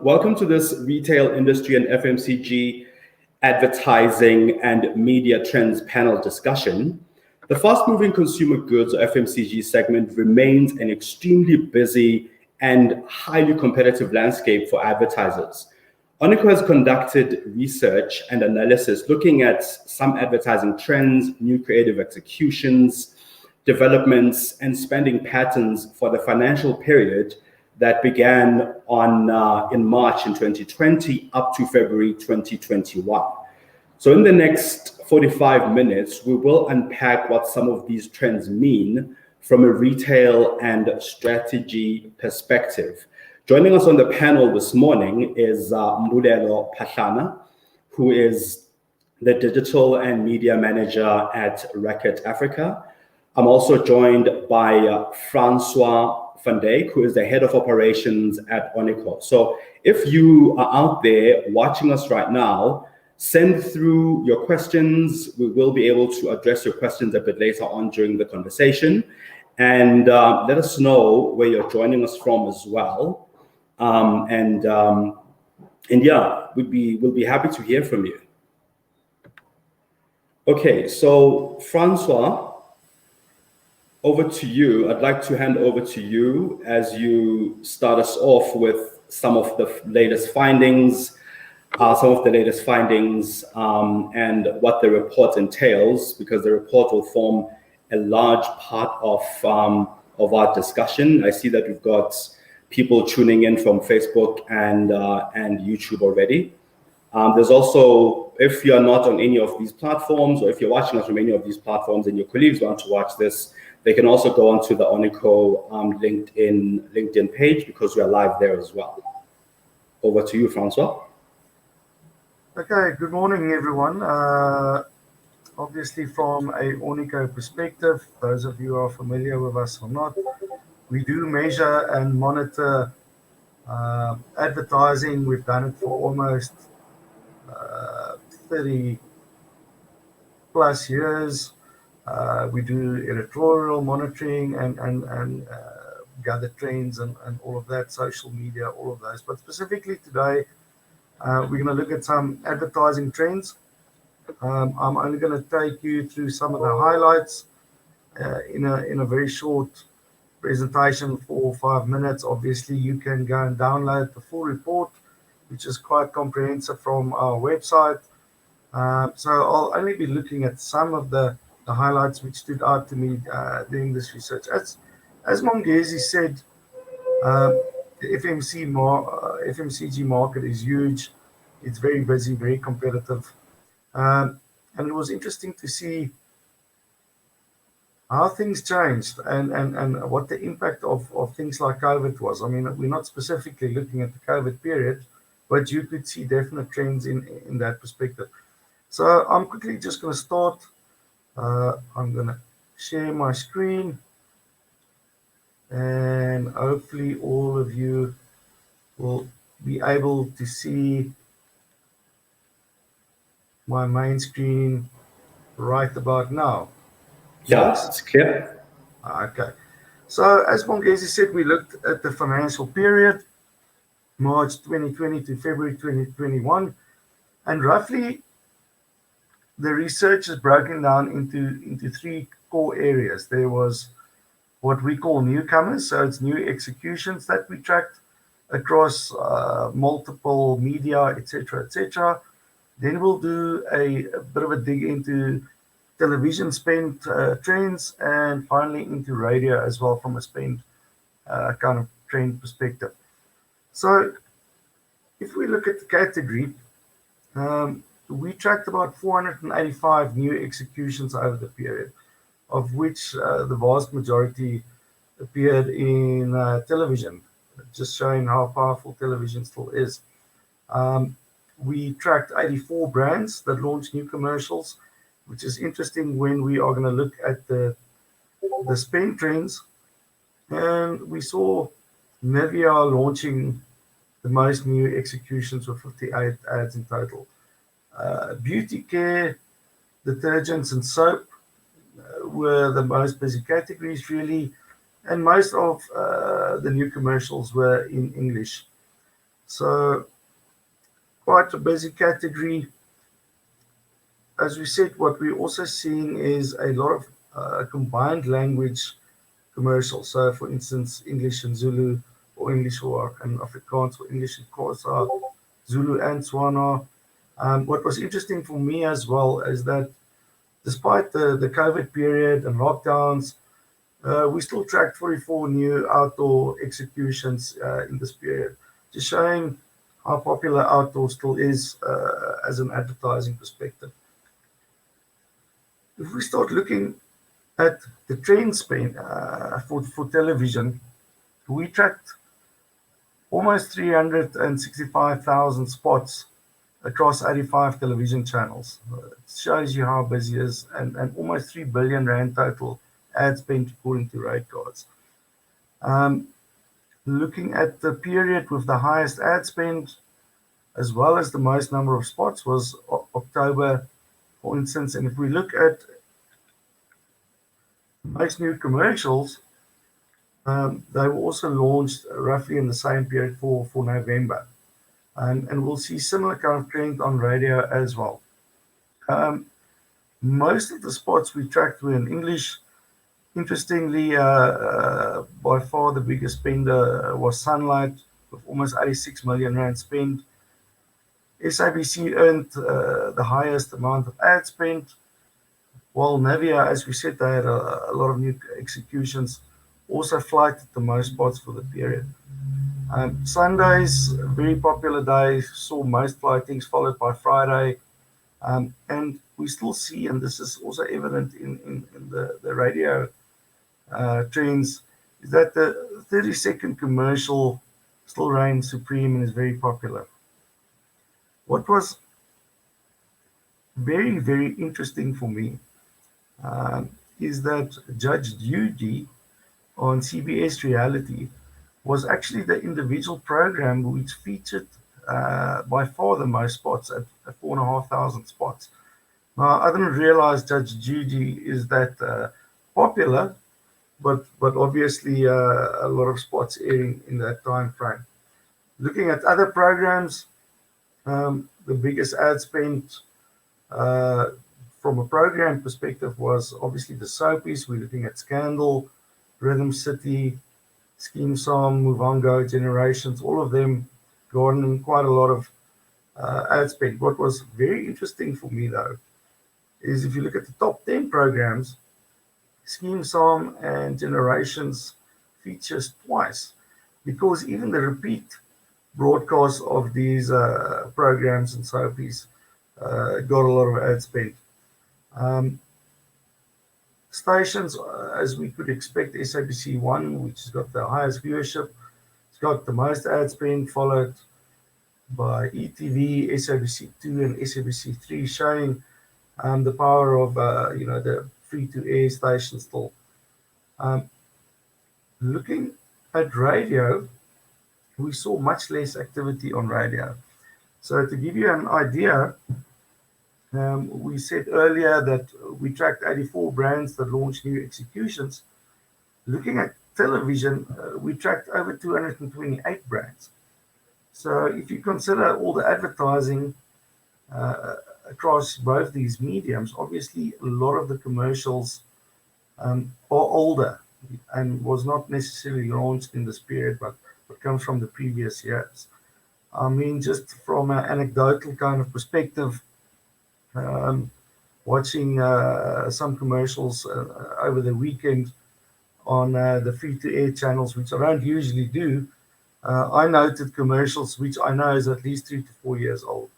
Welcome to this retail industry and FMCG advertising and media trends panel discussion. The fast-moving consumer goods or FMCG segment remains an extremely busy and highly competitive landscape for advertisers. Ornico has conducted research and analysis looking at some advertising trends, new creative executions, developments, and spending patterns for the financial period that began in March in 2020 up to February 2021. So in the next 45 minutes, we will unpack what some of these trends mean from a retail and strategy perspective. Joining us on the panel this morning is Mbulelo Pahlana, who is the digital and media manager at Reckitt Africa. I'm also joined by Francois Van Dijk, who is the head of operations at Ornico. So if you are out there watching us right now, send through your questions. We will be able to address your questions a bit later on during the conversation. And let us know where you're joining us from as well. And yeah, we'll be happy to hear from you. Okay, so Francois, over to you. I'd like to hand over to you as you start us off with some of the latest findings, and what the report entails, because the report will form a large part of our discussion. I see that we've got people tuning in from Facebook and YouTube already. There's also, if you're not on any of these platforms, or if you're watching us from any of these platforms and your colleagues want to watch this, they can also go onto the Ornico LinkedIn page, because we are live there as well. Over to you, Francois. Okay, good morning, everyone. Obviously, from a Ornico perspective, those of you who are familiar with us or not, we do measure and monitor advertising. We've done it for almost 30 plus years. We do editorial monitoring and gather trends and all of that, social media, all of those. But specifically today, we're going to look at some advertising trends. I'm only going to take you through some of the highlights in a very short presentation, 4 or 5 minutes. Obviously, you can go and download the full report, which is quite comprehensive, from our website. So I'll only be looking at some of the highlights which stood out to me doing this research. As Mongezi said, the FMCG market is huge. It's very busy, very competitive. And it was interesting to see how things changed and what the impact of things like COVID was. I mean, we're not specifically looking at the COVID period, but you could see definite trends in that perspective. So I'm quickly just going to start. I'm going to share my screen, and hopefully all of you will be able to see my main screen right about now. Yeah, it's clear. Okay. So as Mongezi said, we looked at the financial period, March 2020 to February 2021, and roughly the research is broken down into 3 core areas. There was what we call newcomers, so it's new executions that we tracked across multiple media, etc., etc. Then we'll do a bit of a dig into television spend trends, and finally into radio as well from a spend kind of trend perspective. So if we look at the category, we tracked about 485 new executions over the period, of which the vast majority appeared in television, just showing how powerful television still is. We tracked 84 brands that launched new commercials, which is interesting when we are going to look at the spend trends. And we saw Nivea launching the most new executions with 58 ads in total. Beauty care, detergents and soap were the most busy categories, really, and most of the new commercials were in English. So quite a busy category. As we said, what we're also seeing is a lot of combined language commercials. So, for instance, English and Zulu, or English and Afrikaans, or English and Xhosa, Zulu and Tswana. What was interesting for me as well is that despite the COVID period and lockdowns, we still tracked 44 new outdoor executions in this period, just showing how popular outdoor still is as an advertising perspective. If we start looking at the trend spend for television, we tracked almost 365,000 spots across 85 television channels. It shows you how busy it is, and almost 3 billion rand total ad spend according to rate cards. Looking at the period with the highest ad spend, as well as the most number of spots, was October, for instance. And if we look at most new commercials, they were also launched roughly in the same period for November. And we'll see similar kind of trend on radio as well. Most of the spots we tracked were in English. Interestingly, by far the biggest spender was Sunlight, with almost 86 million rand spent. SABC earned the highest amount of ad spend, while Navia, as we said, they had a lot of new executions, also flighted the most spots for the period. Sundays, a very popular day, saw most flightings, followed by Friday. And we still see, and this is also evident in the radio trends, is that the 30-second commercial still reigns supreme and is very popular. What was very, very interesting for me is that Judge Judy on CBS Reality was actually the individual program which featured by far the most spots at 4,500 spots. Now, I didn't realize Judge Judy is that popular, but obviously a lot of spots airing in that time frame. Looking at other programs, the biggest ad spend from a program perspective was obviously the soapies. We're looking at Scandal, Rhythm City, Scheme Song, Muvhango, Generations, all of them garnering quite a lot of ad spend. What was very interesting for me, though, is if you look at the top 10 programs, Scheme Song and Generations features twice, because even the repeat broadcasts of these programs and soapies got a lot of ad spend. Stations, as we could expect, SABC 1, which has got the highest viewership, it's got the most ad spend, followed by ETV, SABC 2, and SABC 3, showing the power of the free-to-air stations still. Looking at radio, we saw much less activity on radio. So to give you an idea, we said earlier that we tracked 84 brands that launched new executions. Looking at television, we tracked over 228 brands. So if you consider all the advertising across both these mediums, obviously a lot of the commercials are older and was not necessarily launched in this period, but comes from the previous years. I mean, just from an anecdotal kind of perspective, watching some commercials over the weekend on the free-to-air channels, which I don't usually do, I noted commercials which I know is at least 3 to 4 years old.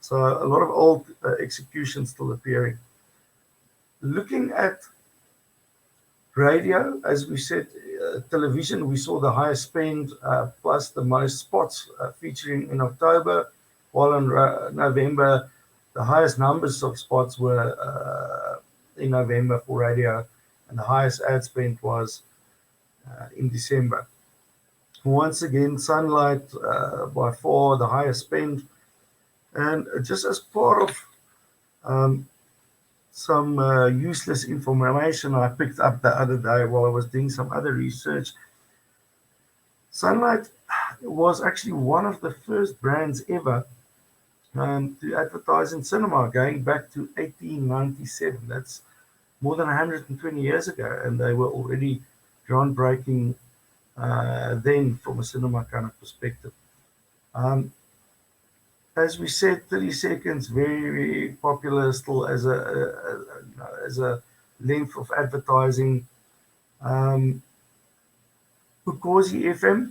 So a lot of old executions still appearing. Looking at radio, as we said, television, we saw the highest spend plus the most spots featuring in October, while in November, the highest numbers of spots were in November for radio, and the highest ad spend was in December. Once again, Sunlight by far the highest spend. And just as part of some useless information I picked up the other day while I was doing some other research, Sunlight was actually one of the first brands ever to advertise in cinema, going back to 1897. That's more than 120 years ago, and they were already groundbreaking then from a cinema kind of perspective. As we said, 30 seconds, very, very popular still as a length of advertising. Mongezi FM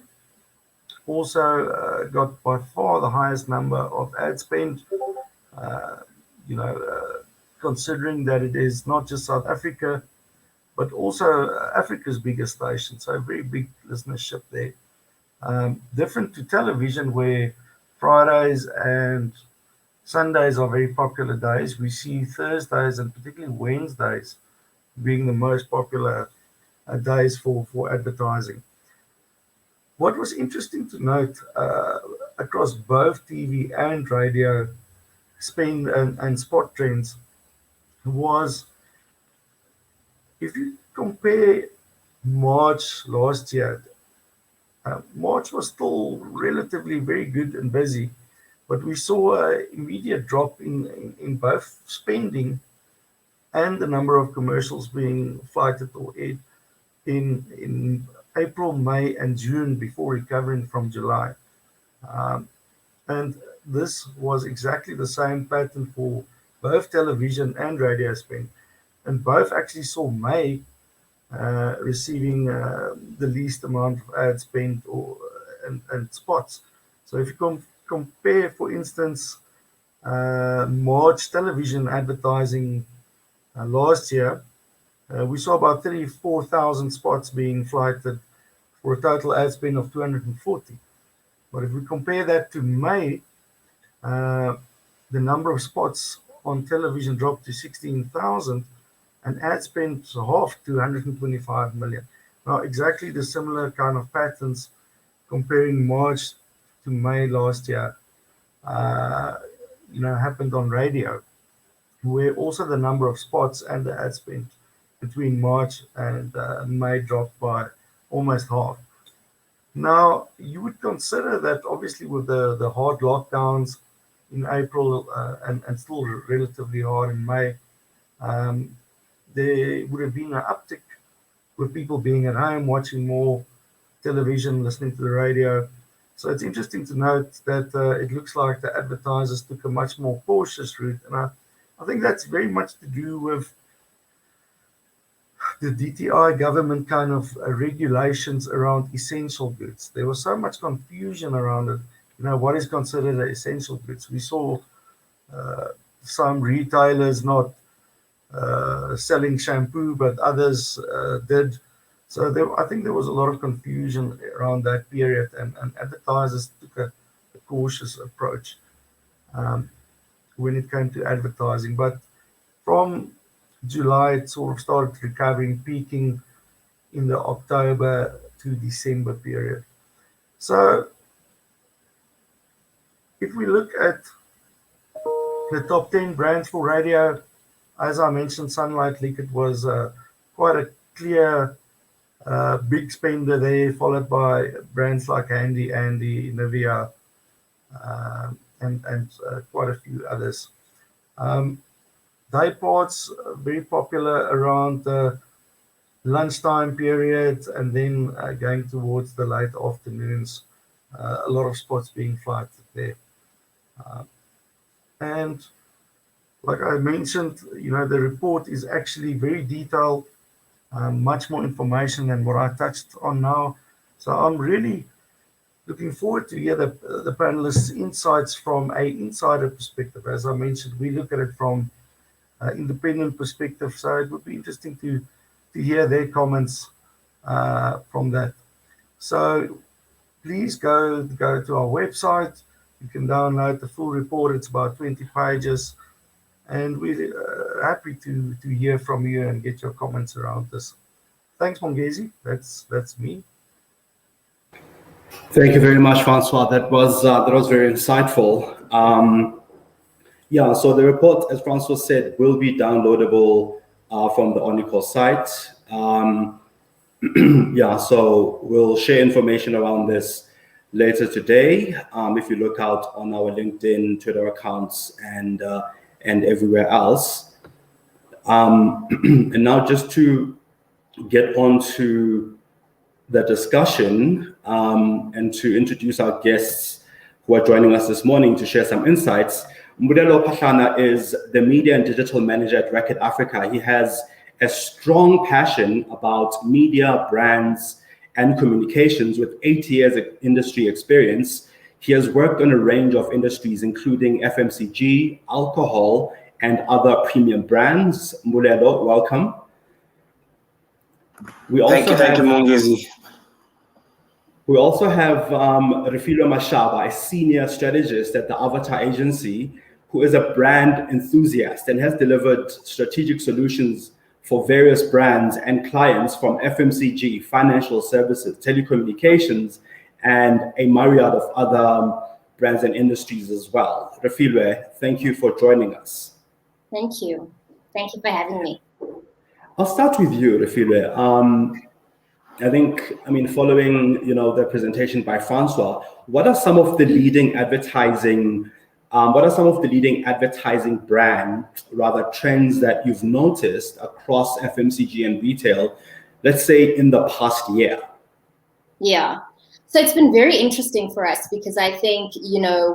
also got by far the highest number of ad spend, you know, considering that it is not just South Africa, but also Africa's biggest station, so a very big listenership there. Different to television, where Fridays and Sundays are very popular days, we see Thursdays and particularly Wednesdays being the most popular days for advertising. What was interesting to note across both TV and radio spend and spot trends was, if you compare March last year, March was still relatively very good and busy, but we saw an immediate drop in both spending and the number of commercials being flighted or aired in April, May, and June before recovering from July. And this was exactly the same pattern for both television and radio spend. And both actually saw May receiving the least amount of ad spend and spots. So if you compare, for instance, March television advertising last year, we saw about 34,000 spots being flighted for a total ad spend of 240. But if we compare that to May, the number of spots on television dropped to 16,000 and ad spend half to 125 million. Now, exactly the similar kind of patterns comparing March to May last year, happened on radio, where also the number of spots and the ad spend between March and May dropped by almost half. Now, you would consider that obviously with the hard lockdowns in April and still relatively hard in May, there would have been an uptick with people being at home, watching more television, listening to the radio. So it's interesting to note that it looks like the advertisers took a much more cautious route. And I think that's very much to do with the DTI government kind of regulations around essential goods. There was so much confusion around it. What is considered an essential goods? We saw some retailers not selling shampoo, but others did. So I think there was a lot of confusion around that period, and advertisers took a cautious approach when it came to advertising. But from July, it sort of started recovering, peaking in the October to December period. So if we look at the top 10 brands for radio, as I mentioned, Sunlight Liquid was quite a clear big spender there, followed by brands like Handy Andy, Nivea, and quite a few others. Day parts very popular around the lunchtime period, and then going towards the late afternoons, a lot of spots being flighted there. And like I mentioned, the report is actually very detailed, much more information than what I touched on now. So I'm really looking forward to hear the panelists' insights from an insider perspective. As I mentioned, we look at it from independent perspective, so it would be interesting to hear their comments from that. So please go to our website. You can download the full report. It's about 20 pages, and we're happy to hear from you and get your comments around this. Thanks, Mongezi. That's me. Thank you very much, Francois. That was very insightful. So the report, as Francois said, will be downloadable from the Ornico site. Yeah, so we'll share information around this later today. If you look out on our LinkedIn, Twitter accounts, and everywhere else. And now just to get on to the discussion and to introduce our guests who are joining us this morning to share some insights. Mbulelo Pahlana is the media and digital manager at Reckitt Africa. He has a strong passion about media, brands, and communications with 8 years of industry experience. He has worked on a range of industries, including FMCG, alcohol, and other premium brands. Mbulelo, welcome. Thank you, Mongezi. We also have Refiloe Mashaba, a senior strategist at the Avatar agency, who is a brand enthusiast and has delivered strategic solutions for various brands and clients from FMCG, financial services, telecommunications, and a myriad of other brands and industries as well. Refiloe, thank you for joining us. Thank you. Thank you for having me. I'll start with you, Refiloe. I think, following the presentation by Francois, what are some of the leading advertising brand trends that you've noticed across FMCG and retail, let's say in the past year? Yeah, so it's been very interesting for us because I think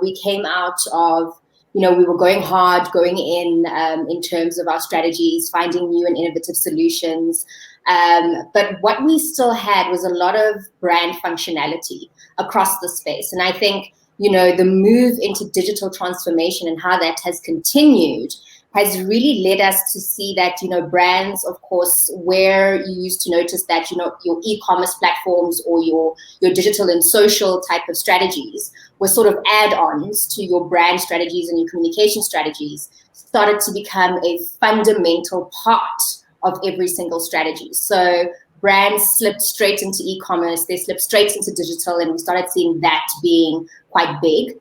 we came out of we were going in terms of our strategies, finding new and innovative solutions. But what we still had was a lot of brand functionality across the space. And I think, the move into digital transformation and how that has continued has really led us to see that, brands, of course, where you used to notice that, your e-commerce platforms or your digital and social type of strategies were sort of add-ons to your brand strategies and your communication strategies, started to become a fundamental part of every single strategy. So brands slipped straight into e-commerce, they slipped straight into digital, and we started seeing that being quite big.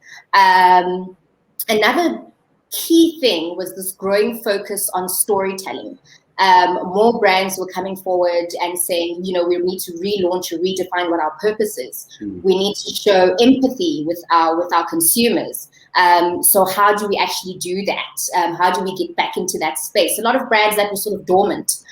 Another key thing was this growing focus on storytelling. More brands were coming forward and saying, we need to relaunch or redefine what our purpose is. We need to show empathy with our consumers. So how do we actually do that? How do we get back into that space? A lot of brands that were sort of dormant,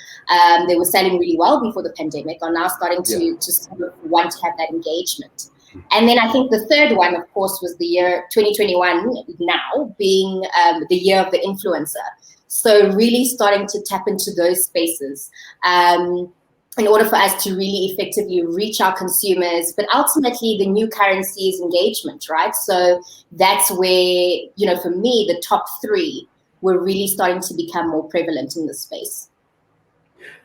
they were selling really well before the pandemic, are now starting to sort of want to have that engagement. And then I think the third one, of course, was the year 2021 now being the year of the influencer. So really starting to tap into those spaces in order for us to really effectively reach our consumers. But ultimately, the new currency is engagement, right? So that's where, for me, the top three were really starting to become more prevalent in this space.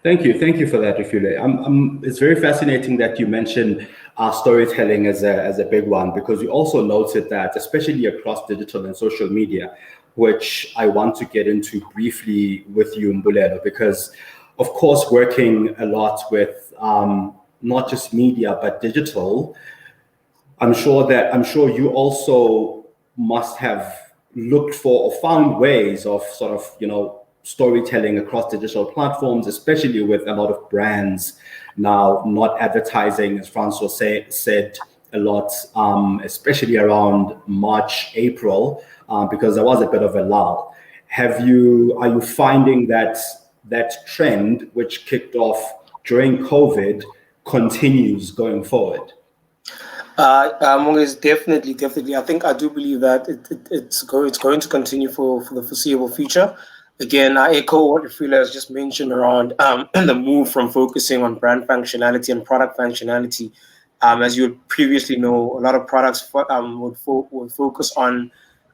Thank you for that, Refiloe. It's very fascinating that you mentioned storytelling as a big one, because we also noted that, especially across digital and social media, which I want to get into briefly with you, Mbulelo, because of course, working a lot with not just media but digital, I'm sure you also must have looked for or found ways of sort of storytelling across digital platforms, especially with a lot of brands now not advertising, as Francois said a lot, especially around March, April, because there was a bit of a lull. Are you finding that trend, which kicked off during COVID, continues going forward? Definitely. I do believe that it's going to continue for the foreseeable future. Again, I echo what Refiloe has just mentioned around the move from focusing on brand functionality and product functionality. As you would previously know, a lot of products would focus on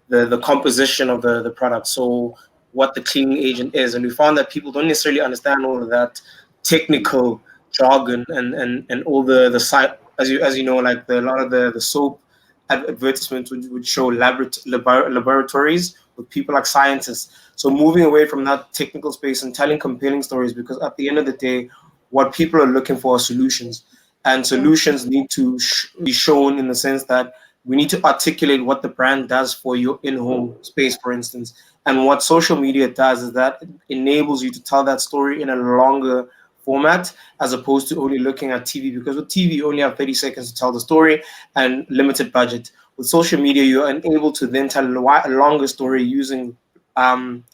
the composition of the product. So what the cleaning agent is. And we found that people don't necessarily understand all of that technical jargon and all the site, as you know, like a lot of the soap advertisements would show laboratories with people like scientists. So moving away from that technical space and telling compelling stories, because at the end of the day, what people are looking for are solutions. And solutions need to be shown in the sense that we need to articulate what the brand does for your in-home space, for instance. And what social media does is that it enables you to tell that story in a longer format, as opposed to only looking at TV, because with TV you only have 30 seconds to tell the story and limited budget. With social media, you're unable to then tell a longer story using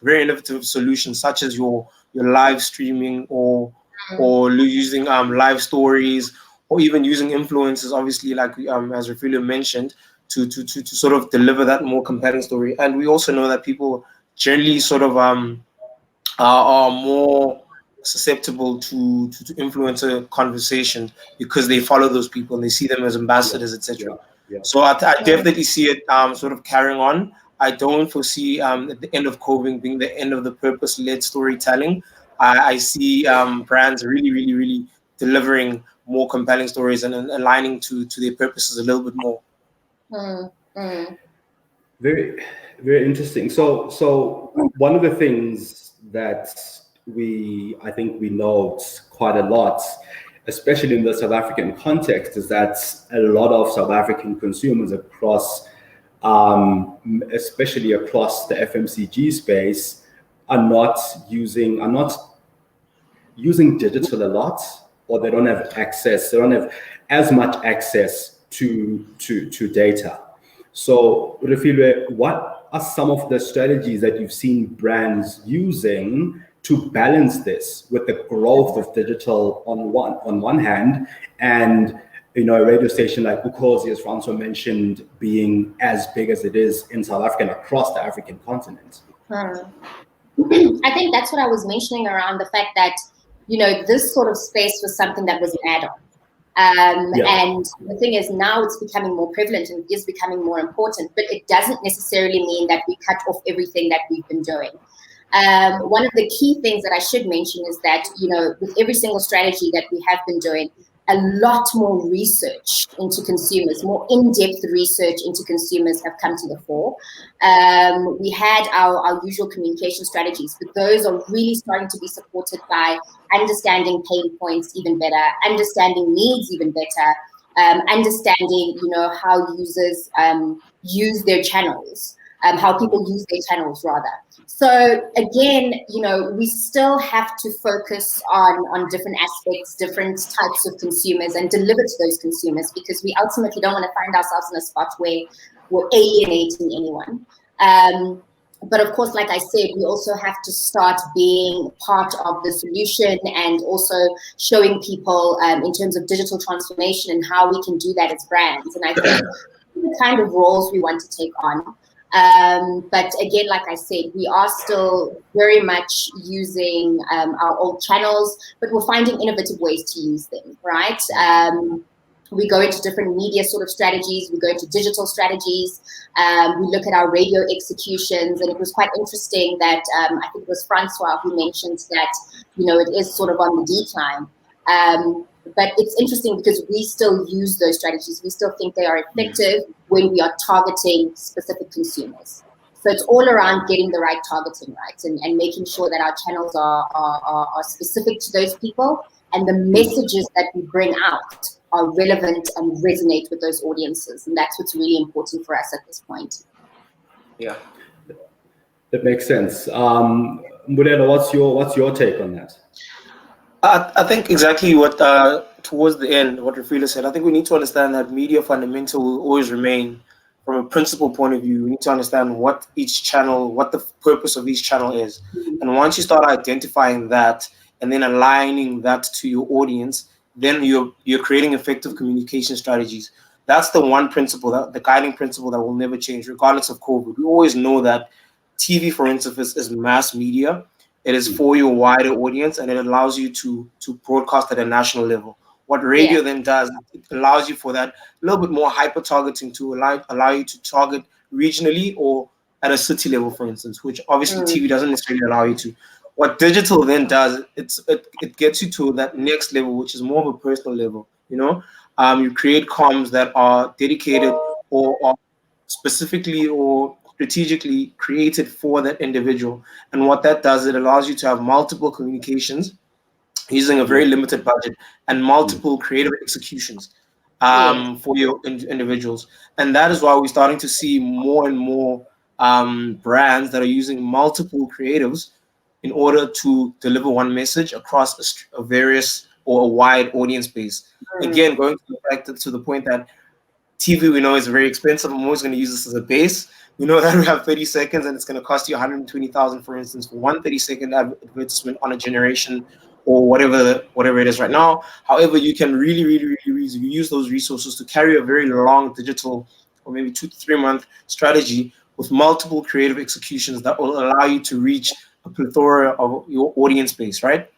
very innovative solutions such as your live streaming or using live stories, or even using influencers, obviously, like as Refiloe mentioned, to sort of deliver that more compelling story. And we also know that people generally sort of are more susceptible to influencer conversations because they follow those people and they see them as ambassadors, etc. So I definitely see it sort of carrying on. I don't foresee at the end of COVID being the end of the purpose-led storytelling. I see brands really delivering more compelling stories and aligning to their purposes a little bit more. Very, very interesting. So one of the things that I think we note quite a lot, especially in the South African context, is that a lot of South African consumers across, especially across the FMCG space, are not using digital a lot, or they don't have as much access to data. So, Refiloe, what are some of the strategies that you've seen brands using to balance this with the growth of digital on one hand, and a radio station like Mongezi, as Francois mentioned, being as big as it is in South Africa and across the African continent? I think that's what I was mentioning around the fact that, this sort of space was something that was an add-on. And the thing is, now it's becoming more prevalent and is becoming more important, but it doesn't necessarily mean that we cut off everything that we've been doing. One of the key things that I should mention is that, with every single strategy that we have been doing, a lot more research into consumers, more in-depth research into consumers have come to the fore. We had our usual communication strategies, but those are really starting to be supported by understanding pain points even better, understanding needs even better, understanding, how users use their channels, how people use their channels rather. So again, we still have to focus on different aspects, different types of consumers, and deliver to those consumers, because we ultimately don't want to find ourselves in a spot where we're alienating anyone. But of course, like I said, we also have to start being part of the solution and also showing people in terms of digital transformation and how we can do that as brands. And I think the kind of roles we want to take on. But again, like I said, we are still very much using our old channels, but we're finding innovative ways to use them, right? We go into different media sort of strategies. We go into digital strategies. We look at our radio executions, and it was quite interesting that I think it was Francois who mentioned that, it is sort of on the decline. But it's interesting because we still use those strategies. We still think they are effective when we are targeting specific consumers. So it's all around getting the right targeting, right? And making sure that our channels are specific to those people, and the messages that we bring out are relevant and resonate with those audiences. And that's what's really important for us at this point. Yeah. That makes sense. Mbulelo, what's your take on that? I think exactly what towards the end, what Refiloe said. I think we need to understand that media fundamental will always remain. From a principal point of view, we need to understand what each channel, what the purpose of each channel is. And once you start identifying that and then aligning that to your audience, then you're creating effective communication strategies. That's the one principle, the guiding principle that will never change, regardless of COVID. We always know that TV, for instance, is mass media. It is for your wider audience, and it allows you to broadcast at a national level. What radio then does, it allows you for that little bit more hyper targeting to allow you to target regionally or at a city level, for instance, which obviously TV doesn't necessarily allow you to. What digital then does, it gets you to that next level, which is more of a personal level. You create comms that are dedicated or are specifically or strategically created for that individual. And what that does, it allows you to have multiple communications using a very limited budget and multiple creative executions for your individuals. And that is why we're starting to see more and more brands that are using multiple creatives in order to deliver one message across a various or a wide audience base. Again, going to the point that TV we know is very expensive. I'm always going to use this as a base. We know that we have 30 seconds and it's going to cost you 120,000, for instance, for one 30-second advertisement on a generation or whatever it is right now. However, you can really use those resources to carry a very long digital or maybe 2 to 3 month strategy with multiple creative executions that will allow you to reach a plethora of your audience base, right?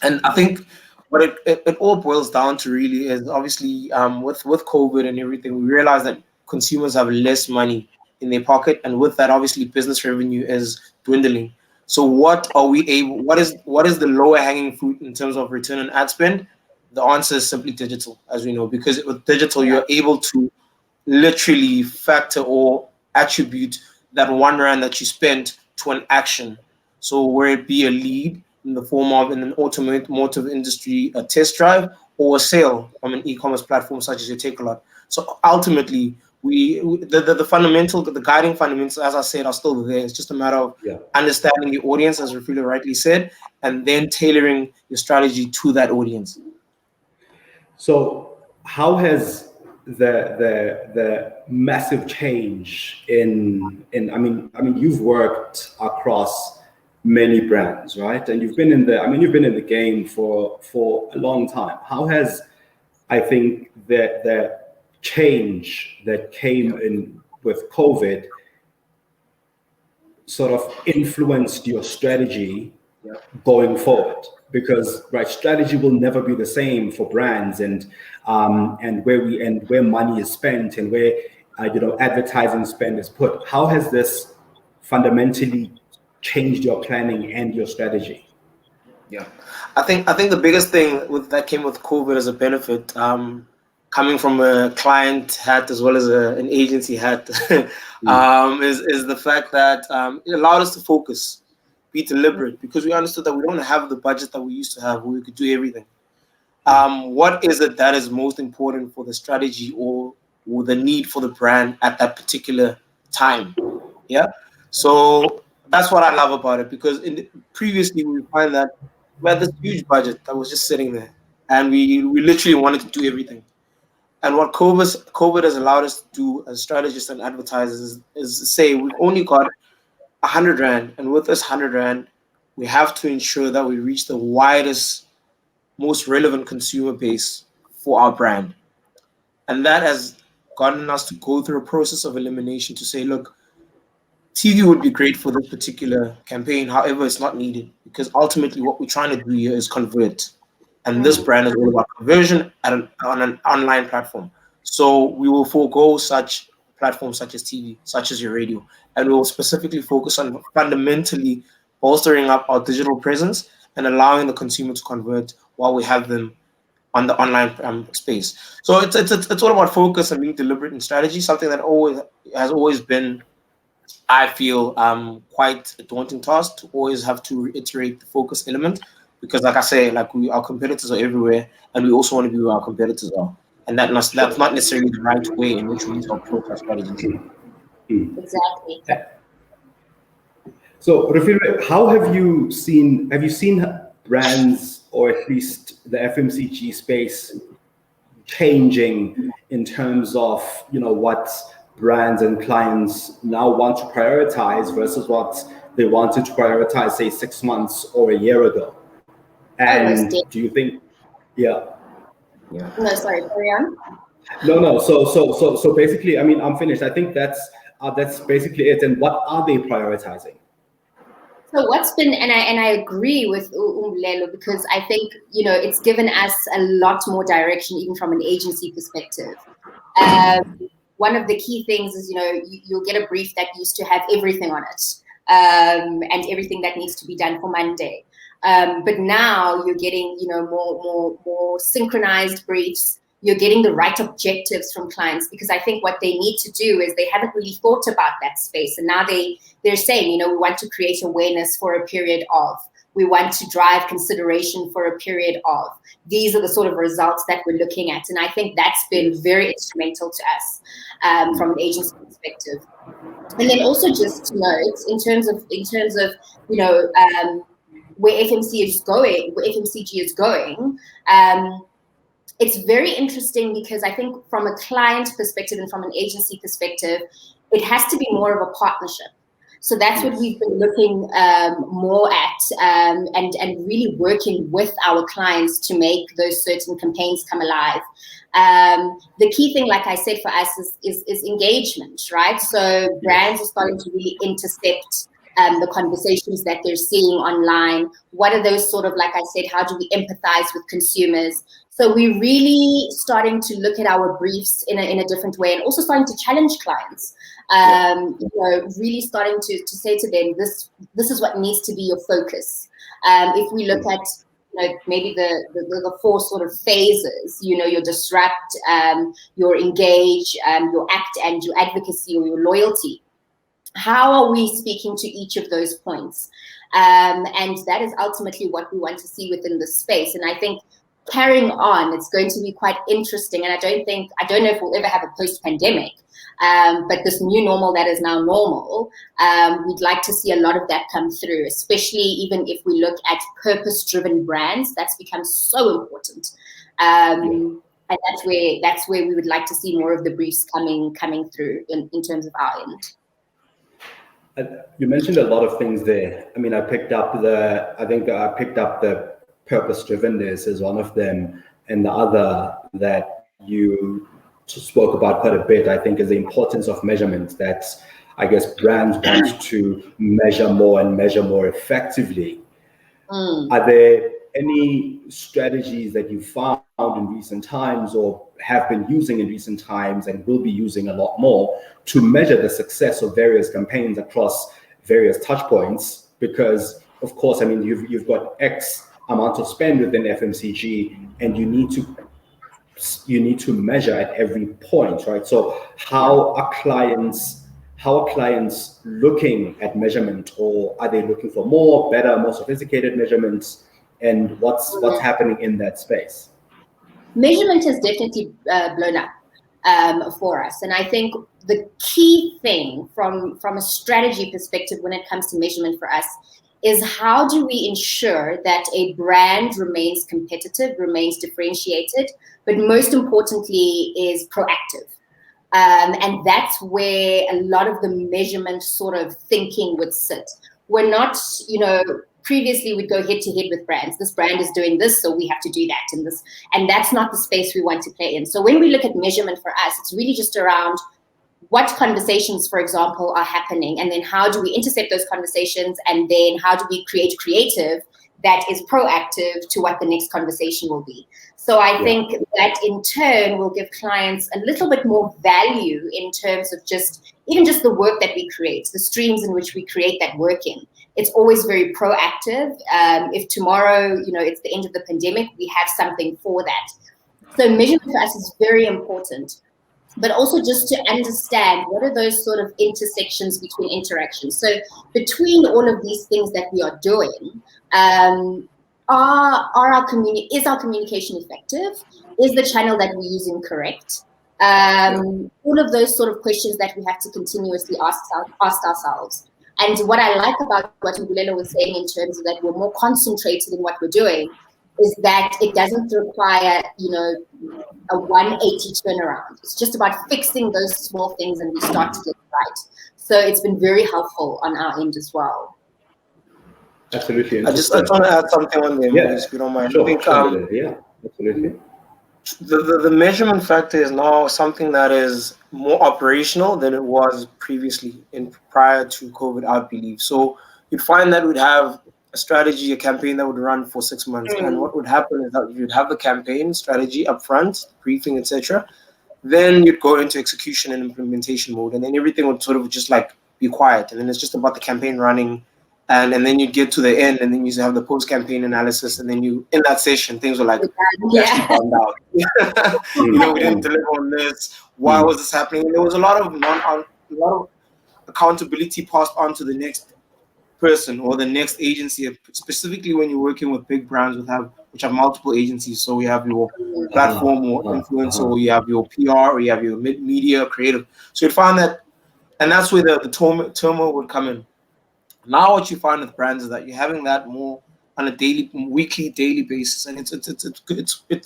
And I think what it all boils down to really is obviously with COVID and everything, we realize that consumers have less money in their pocket, and with that, obviously, business revenue is dwindling. So, what is the lower hanging fruit in terms of return on ad spend? The answer is simply digital, as we know, because with digital, you're able to literally factor or attribute that R1 that you spent to an action. So, where it be a lead in the form of in an automotive industry, a test drive, or a sale from an e-commerce platform such as your Takealot. So ultimately, the guiding fundamentals, as I said, are still there. It's just a matter of understanding the audience, as Refiloe rightly said, and then tailoring your strategy to that audience. So how has the massive change in I mean you've worked across many brands, right? And you've been in the game for a long time. How has, I think, the change that came in with COVID sort of influenced your strategy going forward? Because strategy will never be the same for brands, and where money is spent and where advertising spend is put. How has this fundamentally changed your planning and your strategy? Yeah, I think the biggest thing that came with COVID as a benefit, coming from a client hat as well as an agency hat, is the fact that it allowed us to focus, be deliberate, because we understood that we don't have the budget that we used to have where we could do everything. What is it that is most important for the strategy or the need for the brand at that particular time? Yeah, so that's what I love about it, because previously we find that we had this huge budget that was just sitting there, and we literally wanted to do everything. And what COVID has allowed us to do as strategists and advertisers is to say we've only got 100 Rand, and with this 100 Rand, we have to ensure that we reach the widest, most relevant consumer base for our brand. And that has gotten us to go through a process of elimination to say, look, TV would be great for this particular campaign. However, it's not needed, because ultimately what we're trying to do here is convert. And this brand is all about conversion on an online platform. So we will forego such platforms such as TV, such as your radio, and we will specifically focus on fundamentally bolstering up our digital presence and allowing the consumer to convert while we have them on the online space. So it's all about focus and being deliberate in strategy, something that has always been, I feel, quite a daunting task to always have to reiterate the focus element, because like I say, our competitors are everywhere, and we also want to be where our competitors are, and that's not necessarily the right way in which we need to approach our strategies. Exactly. So, Refiloe, how have you seen brands, or at least the FMCG space, changing in terms of what brands and clients now want to prioritize versus what they wanted to prioritize, say, 6 months or a year ago? And do you think, No, sorry, carry on. No. So basically, I'm finished. I think that's basically it. And what are they prioritizing? So what's been, and I agree with Mbulelo, because I think, it's given us a lot more direction, even from an agency perspective. One of the key things is, you'll get a brief that used to have everything on it, and everything that needs to be done for Monday. But now you're getting, more synchronized briefs. You're getting the right objectives from clients, because I think what they need to do is they haven't really thought about that space. And now they're saying, we want to create awareness for a period of We want to drive consideration for a period of. These are the sort of results that we're looking at. And I think that's been very instrumental to us from an agency perspective. And then also just to note, in terms of where FMCG is going, it's very interesting because I think from a client perspective and from an agency perspective, it has to be more of a partnership. So that's what we've been looking more at and really working with our clients to make those certain campaigns come alive. The key thing, like I said, for us is engagement, right? So brands are starting to really intercept the conversations that they're seeing online. What are those sort of, like I said, how do we empathize with consumers? So we're really starting to look at our briefs in a different way, and also starting to challenge clients. Really starting to say to them, this is what needs to be your focus. If we look at maybe the four sort of phases, your disrupt, your engage, your act, and your advocacy or your loyalty. How are we speaking to each of those points? And that is ultimately what we want to see within the space. And I think carrying on, it's going to be quite interesting. And I don't know if we'll ever have a post-pandemic, but this new normal that is now normal, we'd like to see a lot of that come through, especially even if we look at purpose-driven brands. That's become so important. And that's where we would like to see more of the briefs coming through in terms of our end. You mentioned a lot of things there. I mean, I picked up the purpose-drivenness as one of them, and the other that you spoke about quite a bit, I think, is the importance of measurement. That I guess brands want to measure more and measure more effectively. Are there any strategies that you found in recent times or have been using in recent times and will be using a lot more to measure the success of various campaigns across various touch points? Because of course, I mean, you've got X amount of spend within FMCG and you need to measure at every point, right? So how are clients looking at measurement, or are they looking for more, better, more sophisticated measurements? And what's happening in that space? Measurement has definitely blown up for us. And I think the key thing from a strategy perspective when it comes to measurement for us is how do we ensure that a brand remains competitive, remains differentiated, but most importantly is proactive. And that's where a lot of the measurement sort of thinking would sit. We're not, previously we'd go head to head with brands. This brand is doing this, so we have to do that. And that's not the space we want to play in. So when we look at measurement for us, it's really just around what conversations, for example, are happening, and then how do we intercept those conversations, and then how do we create creative that is proactive to what the next conversation will be. So I think that in turn will give clients a little bit more value in terms of even just the work that we create, the streams in which we create that work in. It's always very proactive. If tomorrow, it's the end of the pandemic, we have something for that. So measurement for us is very important, but also just to understand what are those sort of intersections between interactions. So between all of these things that we are doing, is our communication effective? Is the channel that we're using correct? All of those sort of questions that we have to continuously ask ourselves. And what I like about what Mbulelo was saying in terms of that we're more concentrated in what we're doing is that it doesn't require, a 180 turnaround. It's just about fixing those small things and we start to get right. So it's been very helpful on our end as well. Absolutely. I just want to add something on there, if you don't mind. Sure, I think absolutely. The measurement factor is now something that is more operational than it was previously prior to COVID, I believe. So you'd find that we'd have a strategy, a campaign that would run for 6 months. And what would happen is that you'd have the campaign strategy up front, briefing, etc. Then you'd go into execution and implementation mode, and then everything would sort of just like be quiet. And then it's just about the campaign running. And then you'd get to the end, and then you have the post-campaign analysis, and then in that session, things were like, actually found out. We didn't deliver on this. Why was this happening? And there was a lot of accountability passed on to the next person or the next agency, specifically when you're working with big brands which have multiple agencies. So we have your platform or influencer, or you have your PR, or you have your media creative. So you'd find that, and that's where the turmoil would come in. Now what you find with brands is that you're having that more on a weekly, daily basis, and it's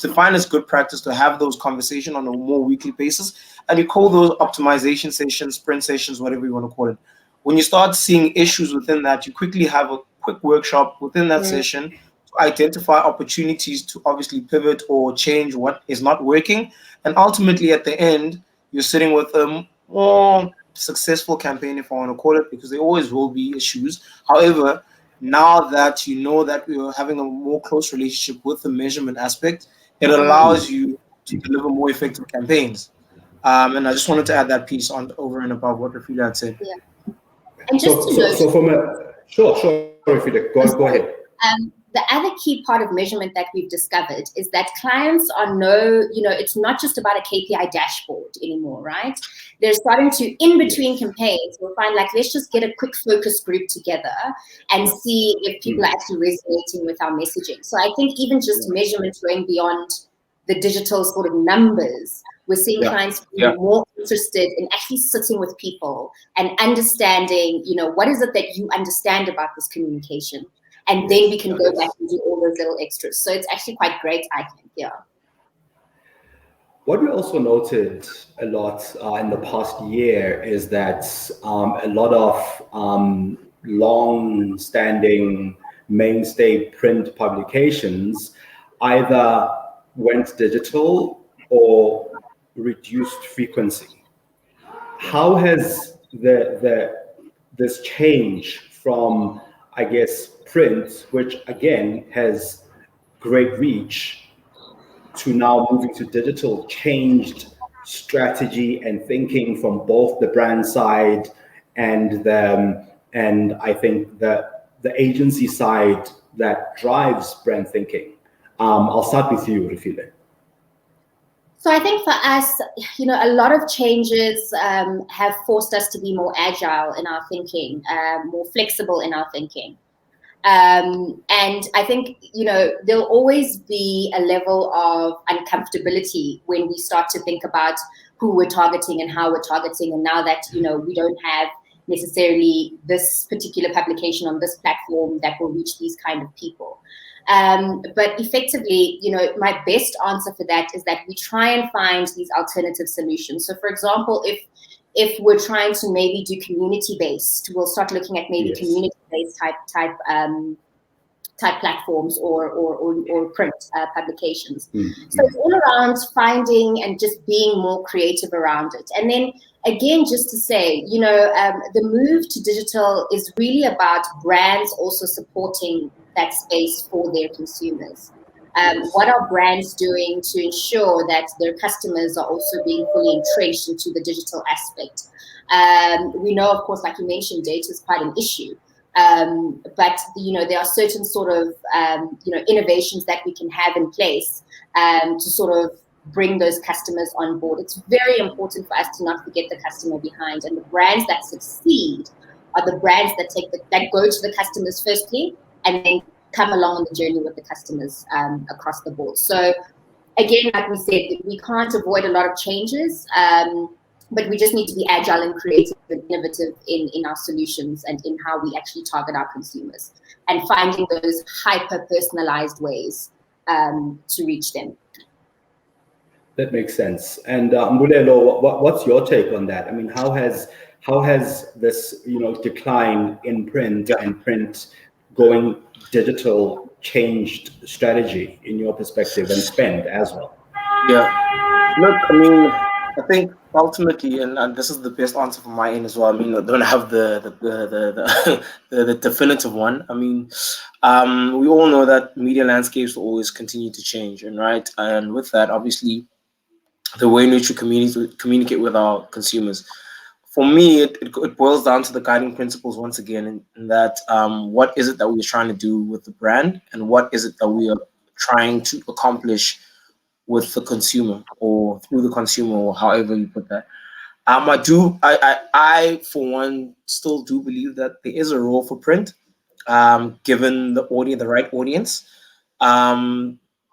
defined as good practice to have those conversations on a more weekly basis, and you call those optimization sessions, sprint sessions, whatever you want to call it. When you start seeing issues within that, you quickly have a quick workshop within that session to identify opportunities to obviously pivot or change what is not working, and ultimately at the end, you're sitting with a more successful campaign, if I want to call it, because there always will be issues. However, now that you know that we are having a more close relationship with the measurement aspect, it allows you to deliver more effective campaigns. And I just wanted to add that piece on over and above what Refiloe had said. Yeah. And just to note, so from a sure, Refiloe, go ahead. The other key part of measurement that we've discovered is that clients are it's not just about a KPI dashboard anymore, right? They're starting to, in between campaigns, we'll find like, let's just get a quick focus group together and see if people are actually resonating with our messaging. So I think even just measurement going beyond the digital sort of numbers, we're seeing clients being more interested in actually sitting with people and understanding, what is it that you understand about this communication? And then we can go back and do all those little extras. So it's actually quite great, I think, yeah. What we also noted a lot in the past year is that a lot of long-standing mainstay print publications either went digital or reduced frequency. How has this change from, I guess, print, which again has great reach, to now moving to digital, changed strategy and thinking from both the brand side and I think the agency side that drives brand thinking? I'll start with you, Refiloe. So I think for us, a lot of changes have forced us to be more agile in our thinking, more flexible in our thinking. And I think, there'll always be a level of uncomfortability when we start to think about who we're targeting and how we're targeting. And now that, we don't have necessarily this particular publication on this platform that will reach these kind of people. But effectively, my best answer for that is that we try and find these alternative solutions. So for example, if we're trying to maybe do community-based, we'll start looking at maybe community-based type platforms or print publications. So it's all around finding and just being more creative around it. And then again, just to say, the move to digital is really about brands also supporting that space for their consumers. What are brands doing to ensure that their customers are also being fully entrenched into the digital aspect? We know, of course, like you mentioned, data is quite an issue. But, there are certain sort of, innovations that we can have in place to sort of bring those customers on board. It's very important for us to not forget the customer behind. And the brands that succeed are the brands that go to the customers firstly and then come along on the journey with the customers across the board. So again, like we said, we can't avoid a lot of changes, but we just need to be agile and creative and innovative in our solutions and in how we actually target our consumers and finding those hyper-personalized ways to reach them. That makes sense. And Mbulelo, what's your take on that? I mean, how has this decline in print and print going digital changed strategy in your perspective and spend as well? Yeah, look, I mean, I think ultimately, and this is the best answer from my end as well. I mean, I don't have the definitive one. I mean, we all know that media landscapes will always continue to change, and with that, obviously, the way in which we communicate with our consumers. For me, it boils down to the guiding principles once again, in that what is it that we're trying to do with the brand, and what is it that we are trying to accomplish with the consumer or through the consumer, or however you put that. I for one still do believe that there is a role for print, given the right audience.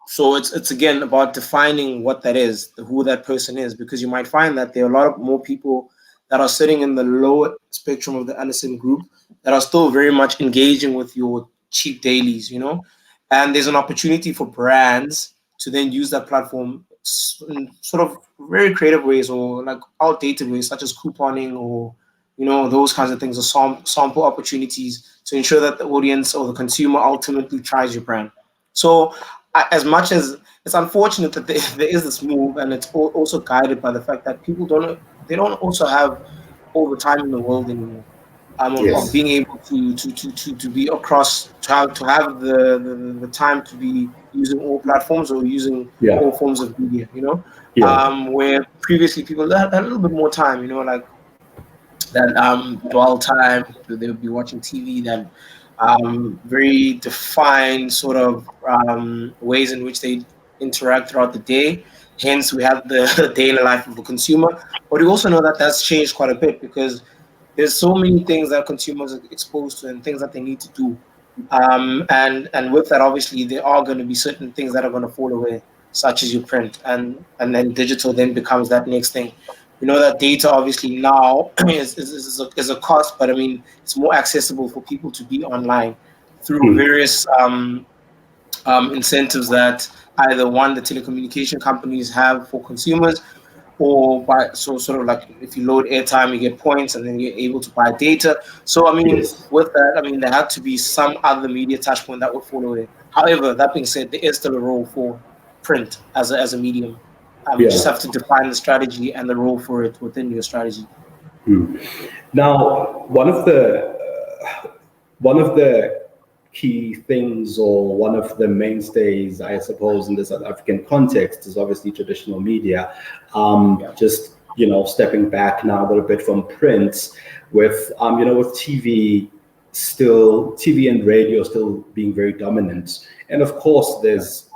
So it's again about defining what that is, who that person is, because you might find that there are a lot of more people that are sitting in the lower spectrum of the Anderson group that are still very much engaging with your cheap dailies, and there's an opportunity for brands to then use that platform in sort of very creative ways or like outdated ways, such as couponing or those kinds of things, or sample opportunities to ensure that the audience or the consumer ultimately tries your brand. So as much as it's unfortunate that there is this move, and it's also guided by the fact that people don't also have all the time in the world anymore, of Yes. being able to be across, to have the time to be using all platforms or using Yeah. all forms of media, Yeah. where previously people had a little bit more time, like that dwell time, they would be watching TV, that very defined sort of ways in which they interact throughout the day. Hence, we have the daily life of the consumer. But we also know that that's changed quite a bit, because there's so many things that consumers are exposed to and things that they need to do. And with that, obviously, there are going to be certain things that are going to fall away, such as your print, and then digital then becomes that next thing. We know that data obviously now is a cost, but I mean, it's more accessible for people to be online through Mm. various incentives that either one, the telecommunication companies have for consumers, or by sort of like if you load airtime, you get points, and then you're able to buy data. So I mean, Yes. with that, I mean, there had to be some other media touchpoint that would follow it. However, that being said, there is still a role for print as a medium. You just Yeah. have to define the strategy and the role for it within your strategy. Now, one of the key things, or one of the mainstays, I suppose, in the South African context is obviously traditional media. Yeah. Just stepping back now a little bit from print, with with TV and radio still being very dominant, and of course there's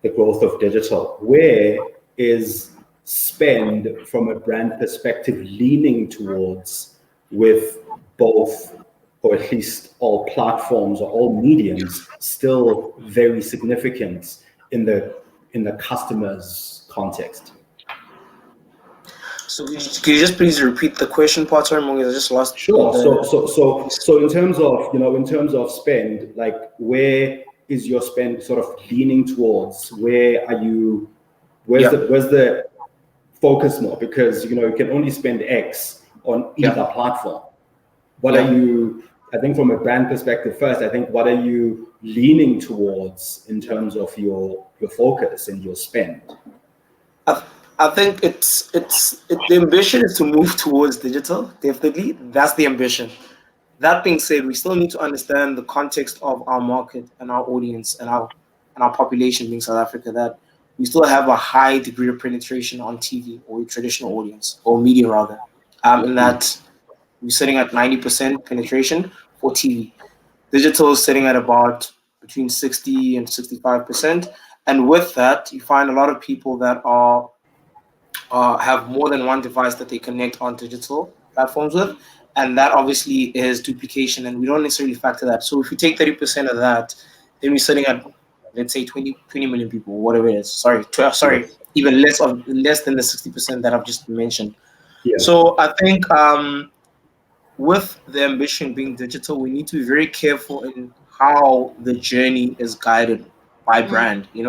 the growth of digital. Where is spend from a brand perspective leaning towards, with both, or at least all platforms or all mediums, still very significant in the customer's context? So could you just please repeat the question part? Sorry, Mongezi, I just lost Sure. the. So in terms of spend, like, where is your spend sort of leaning towards? Where are you? Yeah. Where's the focus more? Because you can only spend X on either platform. What are you? I think from a brand perspective first, I think, what are you leaning towards in terms of your focus and your spend? I think the ambition is to move towards digital. Definitely, that's the ambition. That being said, we still need to understand the context of our market and our audience and our population being South Africa. That we still have a high degree of penetration on TV, or a traditional audience, or media rather. In that we're sitting at 90% penetration for TV. Digital is sitting at about between 60 and 65%. And with that, you find a lot of people that are have more than one device that they connect on digital platforms with, and that obviously is duplication, and we don't necessarily factor that. So if you take 30% of that, then we're sitting at, let's say, 20 million people, whatever it is. Sorry, Yes. even less than the 60% that I've just mentioned. Yeah. So I think with the ambition being digital, we need to be very careful in how the journey is guided by brand. We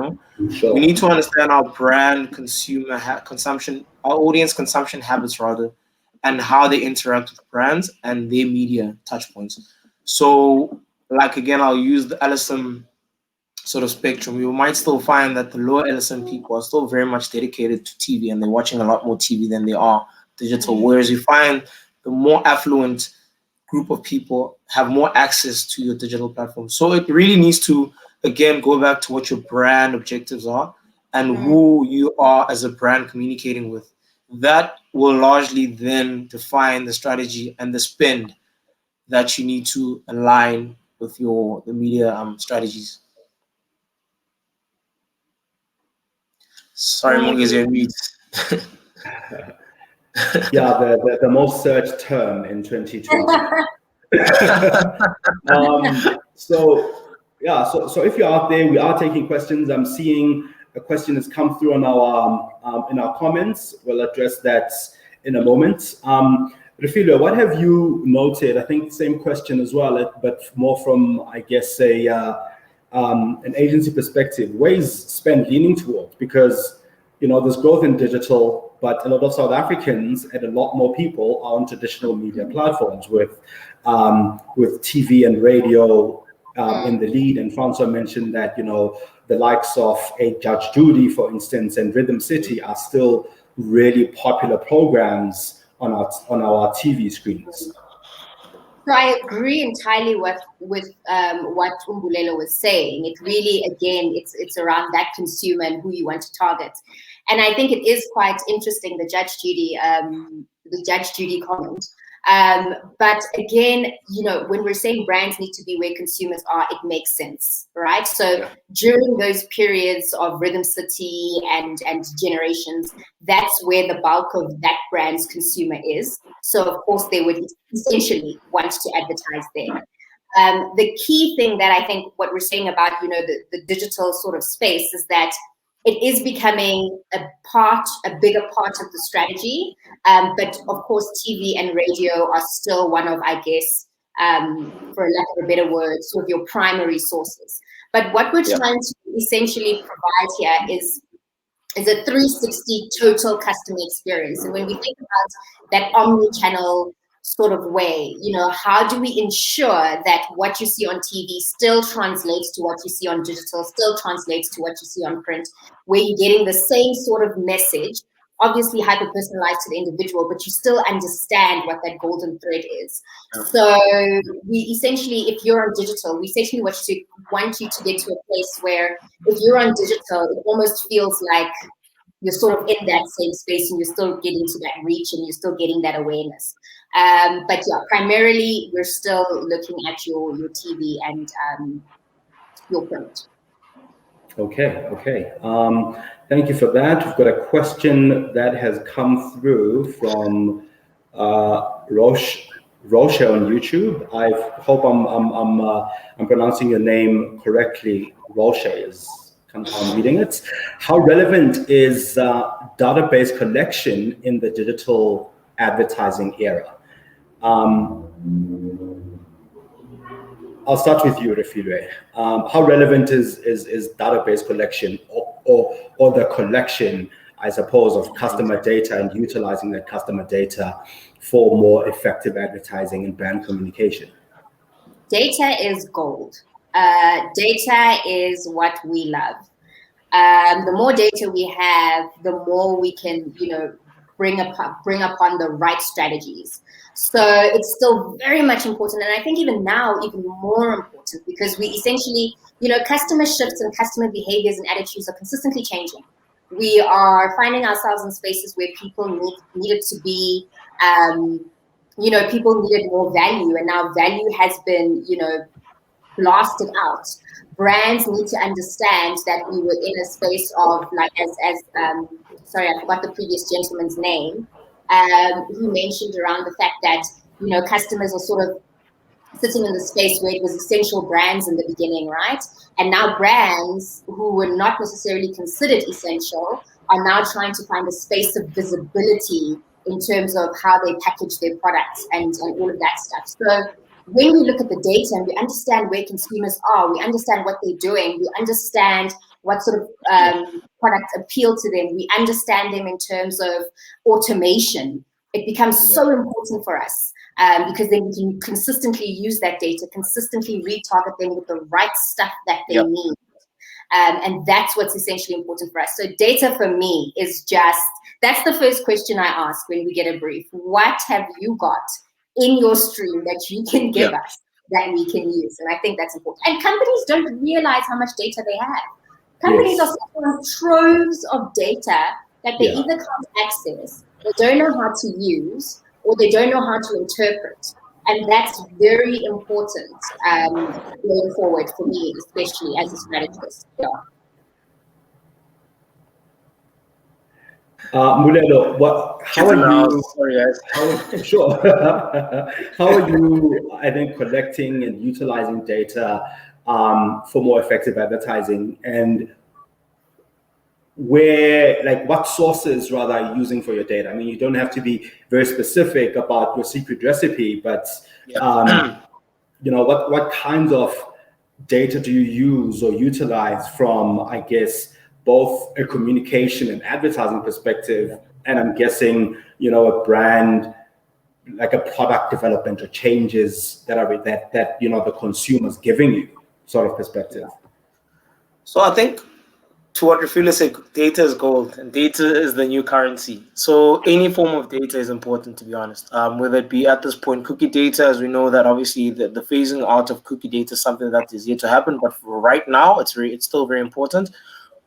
Sure. need to understand our brand consumption, our audience consumption habits rather, and how they interact with brands and their media touch points. So, like again, I'll use the LSM sort of spectrum. You might still find that the lower LSM people are still very much dedicated to TV, and they're watching a lot more TV than they are digital. Whereas you find the more affluent group of people have more access to your digital platform. So it really needs to, again, go back to what your brand objectives are and who you are as a brand communicating with. That will largely then define the strategy and the spend that you need to align with the media strategies. Sorry, Mongezi, you're on mute. Yeah, the most searched term in 2020. So if you're out there, we are taking questions. I'm seeing a question has come through on our in our comments. We'll address that in a moment. Refiloe, what have you noted? I think same question as well, but more from, I guess, an agency perspective. Where is spend leaning towards? Because there's growth in digital, but a lot of South Africans and a lot more people are on traditional media platforms with TV and radio in the lead. And Francois mentioned that the likes of a Judge Judy, for instance, and Rhythm City are still really popular programs on our TV screens. So I agree entirely with what Mbulelo was saying. It really, again, it's around that consumer and who you want to target. And I think it is quite interesting, the Judge Judy comment. But again, when we're saying brands need to be where consumers are, it makes sense, right? So during those periods of Rhythm City and generations, that's where the bulk of that brand's consumer is. So of course they would essentially want to advertise there. The key thing that I think what we're saying about, the digital sort of space is that it is becoming a bigger part of the strategy. But of course, TV and radio are still one of, I guess, for lack of a better word, sort of your primary sources. But what we're trying to essentially provide here is a 360 total customer experience. And when we think about that omni-channel sort of way, how do we ensure that what you see on TV still translates to what you see on digital, still translates to what you see on print, where you're getting the same sort of message, obviously hyper-personalized to the individual, but you still understand what that golden thread is. So we essentially, if you're on digital, we essentially want you to get to a place where if you're on digital, it almost feels like you're sort of in that same space and you're still getting to that reach and you're still getting that awareness. But yeah, primarily we're still looking at your TV and your print. Okay. Thank you for that. We've got a question that has come through from Roche on YouTube. I hope I'm pronouncing your name correctly. Roche is kind of how I'm reading it. How relevant is database collection in the digital advertising era? I'll start with you, Refiloe. How relevant is database collection or the collection, I suppose, of customer data and utilizing that customer data for more effective advertising and brand communication? Data is gold. Data is what we love. The more data we have, the more we can, bring upon the right strategies. So it's still very much important. And I think even now, even more important, because we essentially, customer shifts and customer behaviors and attitudes are consistently changing. We are finding ourselves in spaces where people needed to be, people needed more value. And now value has been, blasted out. Brands need to understand that we were in a space of, like, sorry, I forgot the previous gentleman's name. He mentioned around the fact that, customers are sort of sitting in the space where it was essential brands in the beginning, right? And now brands who were not necessarily considered essential are now trying to find a space of visibility in terms of how they package their products and all of that stuff. So when we look at the data and we understand where consumers are, we understand what they're doing, we understand what sort of products appeal to them, we understand them in terms of automation, it becomes so important for us because then we can consistently use that data, consistently retarget them with the right stuff that they need. And that's what's essentially important for us. So data for me is that's the first question I ask when we get a brief. What have you got in your stream that you can give us that we can use? And I think that's important. And companies don't realize how much data they have. Companies are sitting on troves of data that they either can't access, they don't know how to use, or they don't know how to interpret. And that's very important going forward for me, especially as a strategist. Mbulelo, how are you? Sorry, guys. Sure. How are you, I think, collecting and utilizing data for more effective advertising? And what sources rather are you using for your data? I mean, you don't have to be very specific about your secret recipe, but what kinds of data do you use or utilize from, I guess, both a communication and advertising perspective, and I'm guessing, a brand, like a product development or changes that the consumer's giving you sort of perspective? So I think, to what Refiloe said, data is gold and data is the new currency. So any form of data is important, to be honest. Whether it be at this point cookie data, as we know that obviously the phasing out of cookie data is something that is yet to happen, but for right now it's still very important.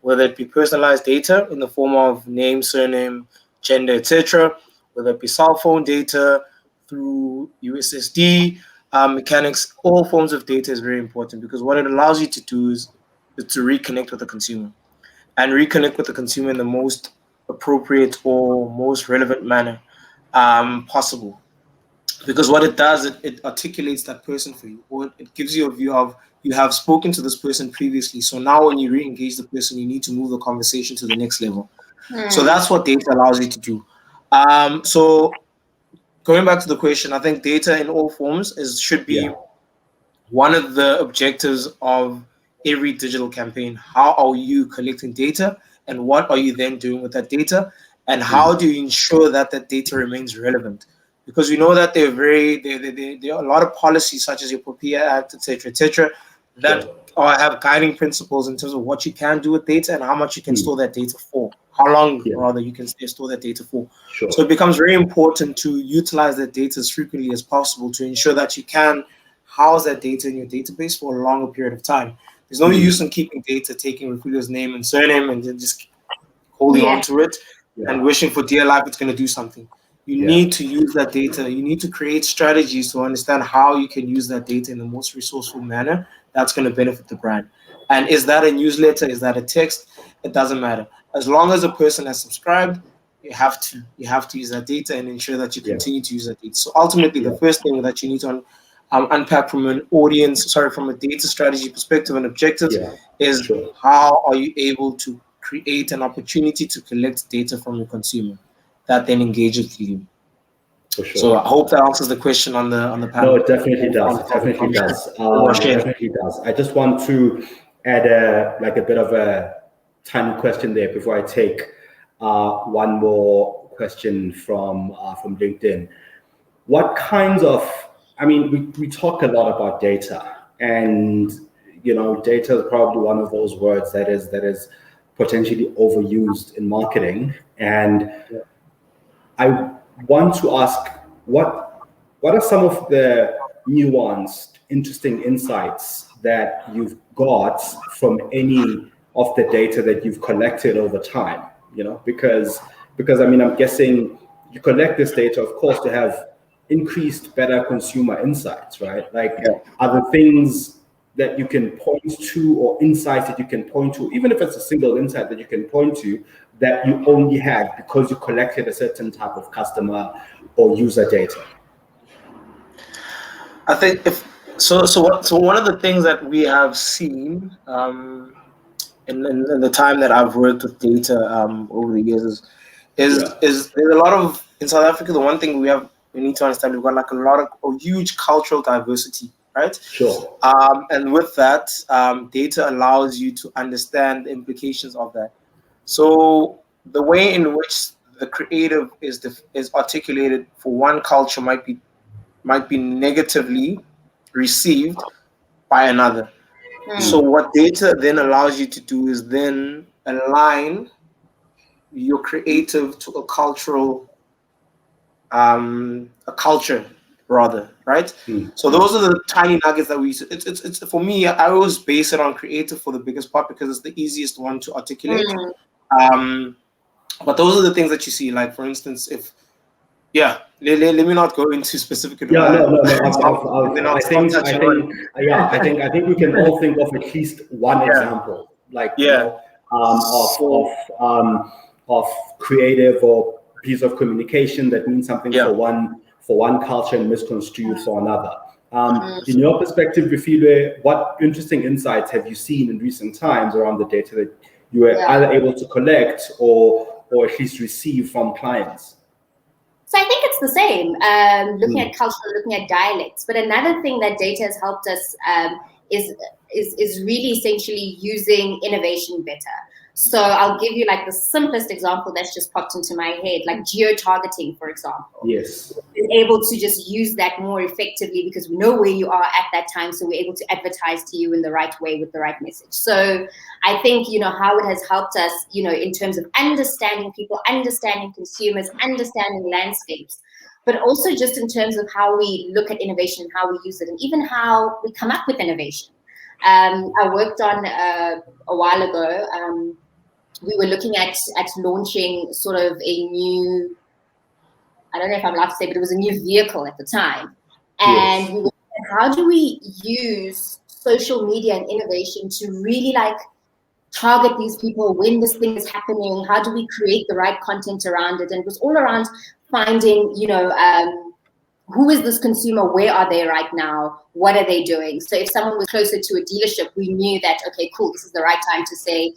Whether it be personalized data in the form of name, surname, gender, etc., whether it be cell phone data through USSD mechanics, all forms of data is very important, because what it allows you to do is to reconnect with the consumer. And reconnect with the consumer in the most appropriate or most relevant manner possible. Because what it does, it articulates that person for you, or it gives you a view of, you have spoken to this person previously. So now when you re-engage the person, you need to move the conversation to the next level. So that's what data allows you to do. So going back to the question, I think data in all forms should be one of the objectives of every digital campaign. How are you collecting data, and what are you then doing with that data, and how do you ensure that that data remains relevant? Because we know that there are a lot of policies, such as your POPIA Act, etc., that have guiding principles in terms of what you can do with data and how much you can store that data for, how long rather you can store that data for. So it becomes very important to utilize that data as frequently as possible to ensure that you can house that data in your database for a longer period of time. There's no use in keeping data, taking Refiloe's name and surname and then just holding on to it and wishing for dear life it's going to do something. You need to use that data. You need to create strategies to understand how you can use that data in the most resourceful manner that's going to benefit the brand. And is that a newsletter? Is that a text? It doesn't matter. As long as a person has subscribed, you have to use that data and ensure that you continue to use that data. So ultimately, the first thing that you need to unpack from from a data strategy perspective and objectives is how are you able to create an opportunity to collect data from your consumer that then engages with you. For sure. So I hope that answers the question on the panel. No, it definitely does. It definitely does. It definitely does. I just want to add a bit of a tiny question there before I take one more question from LinkedIn. What kinds of, I mean, we talk a lot about data, and data is probably one of those words that is potentially overused in marketing. And I want to ask, what are some of the nuanced, interesting insights that you've got from any of the data that you've collected over time? Because I mean, I'm guessing you collect this data, of course, to have increased, better consumer insights, right? Are there things that you can point to, or insights that you can point to, even if it's a single insight that you can point to, that you only had because you collected a certain type of customer or user data? I think one of the things that we have seen in the time that I've worked with data over the years is there's a lot of, in South Africa, the one thing we need to understand, we've got a huge cultural diversity, right? Sure. And with that, data allows you to understand the implications of that. So the way in which the creative is articulated for one culture might be negatively received by another. So what data then allows you to do is then align your creative to a culture rather, right? So those are the tiny nuggets that we use. It's for me, I always base it on creative for the biggest part, because it's the easiest one to articulate. But those are the things that you see, like for instance, if let me not go into specific. No. I think we can all think of at least one example, creative or piece of communication that means something for one culture and misconstrued for another. In your perspective, Refiloe, what interesting insights have you seen in recent times around the data that you were either able to collect or at least receive from clients? So I think it's the same, looking at culture, looking at dialects. But another thing that data has helped us is really essentially using innovation better. So I'll give you like the simplest example that's just popped into my head, like geo-targeting, for example. Yes. We're able to just use that more effectively because we know where you are at that time. So we're able to advertise to you in the right way with the right message. So I think, how it has helped us, in terms of understanding people, understanding consumers, understanding landscapes, but also just in terms of how we look at innovation, how we use it, and even how we come up with innovation. I worked on a while ago, we were looking at launching sort of a new, I don't know if I'm allowed to say, but it was a new vehicle at the time. And we were like, how do we use social media and innovation to really target these people when this thing is happening? How do we create the right content around it? And it was all around finding, who is this consumer? Where are they right now? What are they doing? So if someone was closer to a dealership, we knew that, okay, cool, this is the right time to say,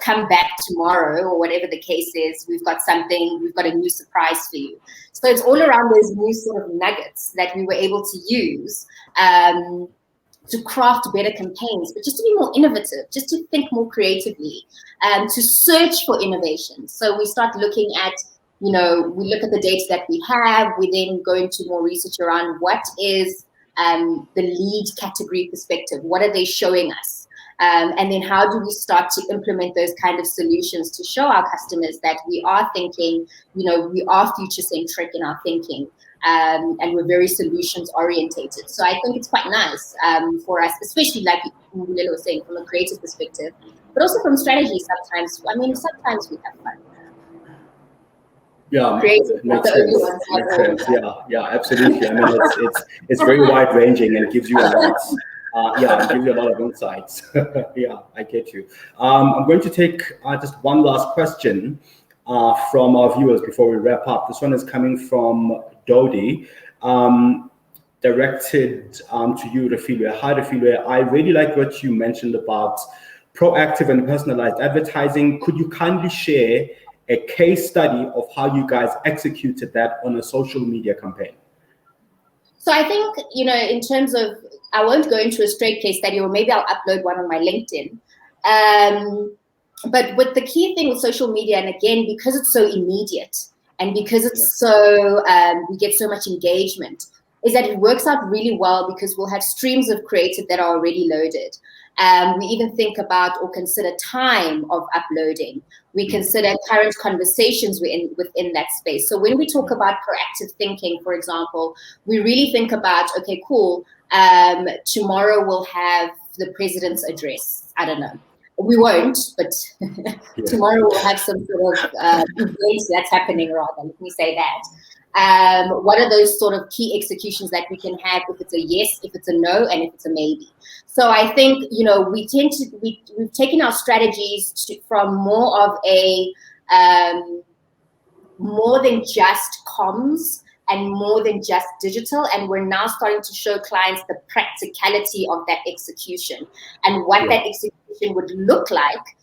come back tomorrow or whatever the case is. We've got a new surprise for you. So it's all around those new sort of nuggets that we were able to use to craft better campaigns, but just to be more innovative, just to think more creatively, to search for innovation. So we start looking at, we look at the data that we have, we then go into more research around what is the lead category perspective, what are they showing us? And then how do we start to implement those kind of solutions to show our customers that we are thinking, we are future-centric in our thinking, and we're very solutions-orientated. So I think it's quite nice for us, especially like Mbulelo was saying, from a creative perspective, but also from strategy sometimes. I mean, sometimes we have fun. Yeah, it makes sense. Yeah, absolutely. I mean, it's very wide ranging and gives you a lot. It gives you a lot of insights. Yeah, I get you. I'm going to take just one last question from our viewers before we wrap up. This one is coming from Dodi, directed to you, Refiloe. Hi, Refiloe. I really like what you mentioned about proactive and personalized advertising. Could you kindly share a case study of how you guys executed that on a social media campaign? So I think, in terms of, I won't go into a straight case study, or maybe I'll upload one on my LinkedIn. But with the key thing with social media, and again, because it's so immediate and because it's so, we get so much engagement, is that it works out really well because we'll have streams of creative that are already loaded. We even think about or consider time of uploading. We consider current conversations within that space. So when we talk about proactive thinking, for example, we really think about, okay, cool, tomorrow we'll have the president's address. I don't know. We won't, but tomorrow we'll have some sort of event that's happening, rather, let me say that. What are those sort of key executions that we can have if it's a yes, if it's a no, and if it's a maybe? So I think, we've taken our strategies from more of a, more than just comms and more than just digital. And we're now starting to show clients the practicality of that execution and what that execution would look like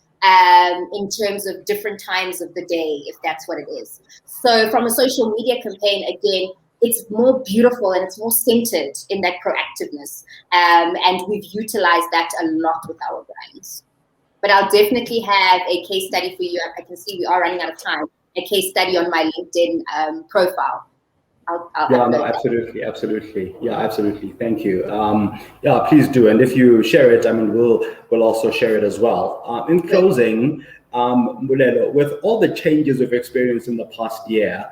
in terms of different times of the day, if that's what it is. So from a social media campaign, again, it's more beautiful and it's more centered in that proactiveness. And we've utilized that a lot with our brands. But I'll definitely have a case study for you. I can see we are running out of time. A case study on my LinkedIn profile. Absolutely. Yeah, absolutely. Thank you. Please do. And if you share it, I mean, we'll also share it as well. In closing, Mbulelo, with all the changes we've experienced in the past year,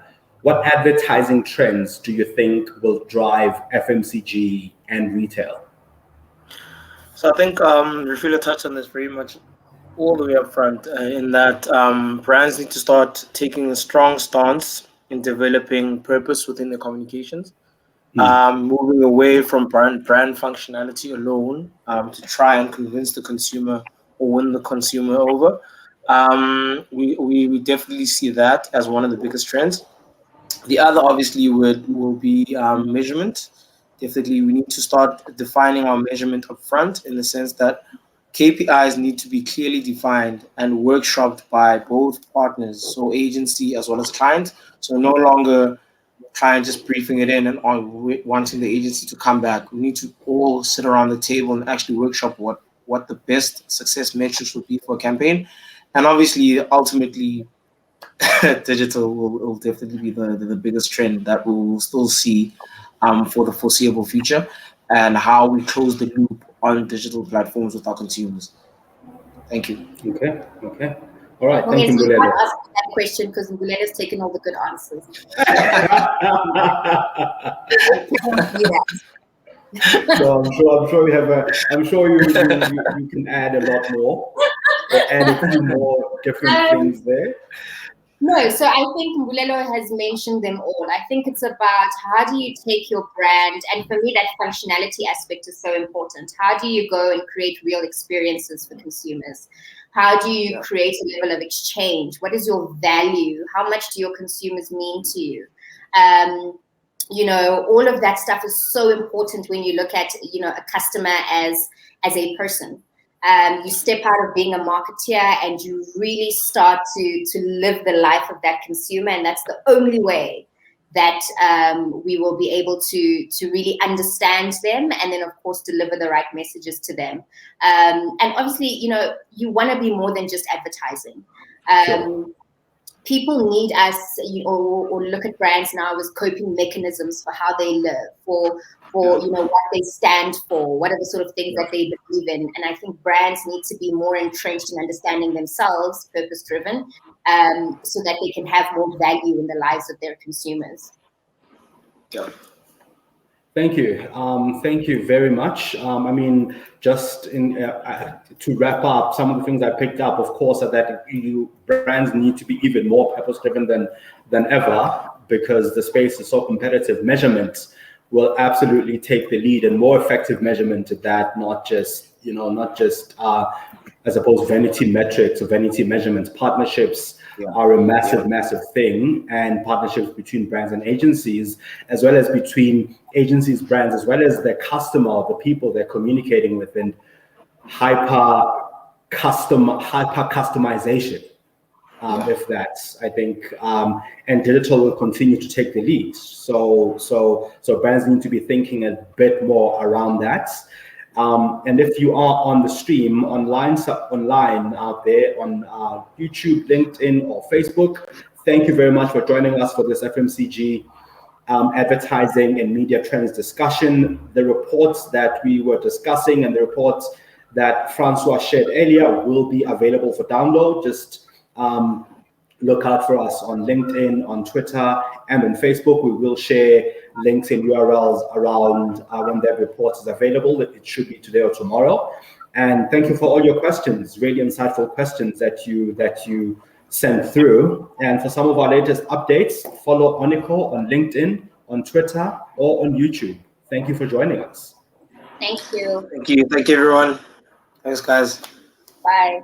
what advertising trends do you think will drive FMCG and retail? So I think Refiloe touched on this very much all the way up front, in that brands need to start taking a strong stance in developing purpose within their communications, moving away from brand functionality alone to try and convince the consumer or win the consumer over. We definitely see that as one of the biggest trends. The other obviously will be measurement. Definitely, we need to start defining our measurement up front in the sense that KPIs need to be clearly defined and workshopped by both partners, so agency as well as client. So no longer client just briefing it in and wanting the agency to come back. We need to all sit around the table and actually workshop what the best success metrics would be for a campaign. And obviously, ultimately, digital will definitely be the biggest trend that we'll still see for the foreseeable future, and how we close the loop on digital platforms with our consumers. Thank you. Okay. All right. Well, Thank you, you Mbulelo. can't ask that question because Mbulelo's taken all the good answers. So I'm sure we have I'm sure you can add a lot more, or add a few more different things there. No, so I think Mbulelo has mentioned them all. I think it's about how do you take your brand, and for me that functionality aspect is so important. How do you go and create real experiences for consumers? How do you create a level of exchange? What is your value? How much do your consumers mean to you? You know, all of that stuff is so important when you look at, you know, a customer as a person. You step out of being a marketeer and you really start to live the life of that consumer, and that's the only way that we will be able to really understand them, and then of course deliver the right messages to them. And obviously, you know, you want to be more than just advertising. Sure. People need us, or look at brands now as coping mechanisms for how they live, for you know, what they stand for, what are the sort of things that they believe in. And I think brands need to be more entrenched in understanding themselves, purpose-driven, so that they can have more value in the lives of their consumers. Yeah. Thank you. Thank you very much. I mean, just to wrap up, some of the things I picked up, of course, are that brands need to be even more purpose-driven than ever, because the space is so competitive. Measurement will absolutely take the lead, and more effective measurement of that, not just I suppose vanity metrics or vanity measurements. Partnerships are a massive thing, and partnerships between brands and agencies, as well as between agencies, brands, as well as their customer, the people they're communicating with, and hyper customization. If that's, I think, and digital will continue to take the lead. So brands need to be thinking a bit more around that. And if you are on the stream online out there on YouTube, LinkedIn, or Facebook, thank you very much for joining us for this FMCG advertising and media trends discussion. The reports that we were discussing and the reports that Francois shared earlier will be available for download. Just look out for us on LinkedIn, on Twitter, and on Facebook. We will share links and URLs around when that report is available. It should be today or tomorrow. And thank you for all your questions, really insightful questions that you sent through. And for some of our latest updates, follow Ornico on LinkedIn, on Twitter, or on YouTube. Thank you for joining us. Thank you. Thank you, everyone. Thanks, guys. Bye.